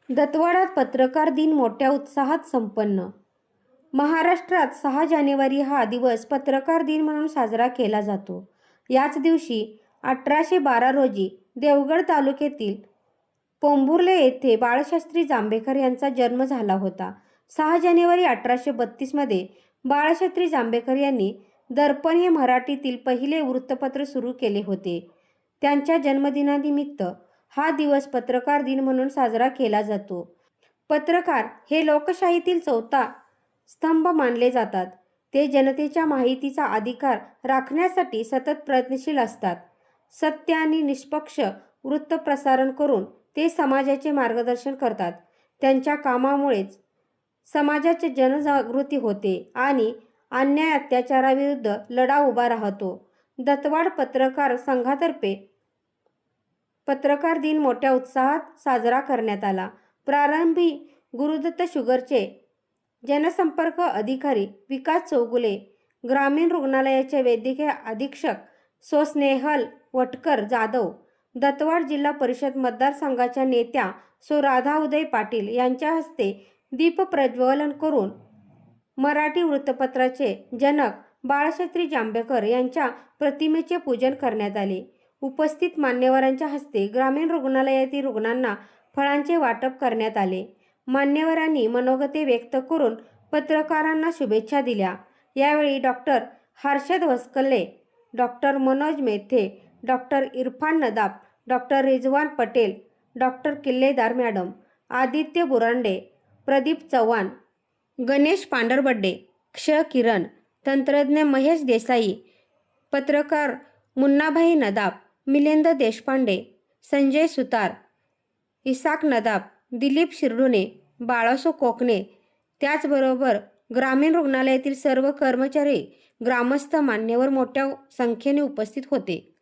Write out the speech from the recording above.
दत्तवाडात पत्रकार दिन मोठ्या उत्साहात संपन्न. महाराष्ट्रात 6 जानेवारी हा दिवस पत्रकार दिन म्हणून साजरा केला जातो. याच दिवशी 1812 रोजी देवगड तालुक्यातील पोंभुर्ले येथे बाळशास्त्री जांभेकर यांचा जन्म झाला होता. 6 जानेवारी 1832 मध्ये बाळशास्त्री जांभेकर यांनी दर्पण हे मराठीतील पहिले वृत्तपत्र सुरू केले होते. त्यांच्या जन्मदिनानिमित्त हा दिवस पत्रकार दिन म्हणून साजरा केला जातो. पत्रकार हे लोकशाहीतील चौथा स्तंभ मानले जातात. ते जनतेच्या माहितीचा अधिकार राखण्यासाठी सतत प्रयत्नशील असतात. सत्य आणि निष्पक्ष वृत्त प्रसारण करून ते समाजाचे मार्गदर्शन करतात. त्यांच्या कामामुळेच समाजाची जनजागृती होते आणि अन्याय अत्याचाराविरुद्ध लढा उभा राहतो. दत्तवाड पत्रकार संघातर्फे पत्रकार दिन मोठ्या उत्साहात साजरा करण्यात आला. प्रारंभी गुरुदत्त शुगरचे जनसंपर्क अधिकारी विकास चौगुले, ग्रामीण रुग्णालयाचे वैद्यकीय अधीक्षक सौ स्नेहल वटकर जाधव, दत्तवाड जिल्हा परिषद मतदारसंघाच्या नेत्या सौ राधा उदय पाटील यांच्या हस्ते दीप प्रज्वलन करून मराठी वृत्तपत्राचे जनक बाळशास्त्री जांभेकर यांच्या प्रतिमेचे पूजन करण्यात आले. उपस्थित मान्यवरांच्या हस्ते ग्रामीण रुग्णालयातील रुग्णांना फळांचे वाटप करण्यात आले. मान्यवरांनी मनोगते व्यक्त करून पत्रकारांना शुभेच्छा दिल्या. यावेळी डॉक्टर हर्षद वस्कले, डॉक्टर मनोज मेथे, डॉक्टर इरफान नदाब, डॉक्टर रिजवान पटेल, डॉक्टर किल्लेदार मॅडम, आदित्य बुरांडे, प्रदीप चव्हाण, गणेश पांढरबड्डे, क्ष किरण, तंत्रज्ञ महेश देसाई, पत्रकार मुन्नाभाई नदाब, मिलिंद देशपांडे, संजय सुतार, इसाक नदाब, दिलीप शिरडुणे, बाळासो कोकणे, त्याचबरोबर ग्रामीण रुग्णालयातील सर्व कर्मचारी, ग्रामस्थ, मान्यवर मोठ्या संख्येने उपस्थित होते.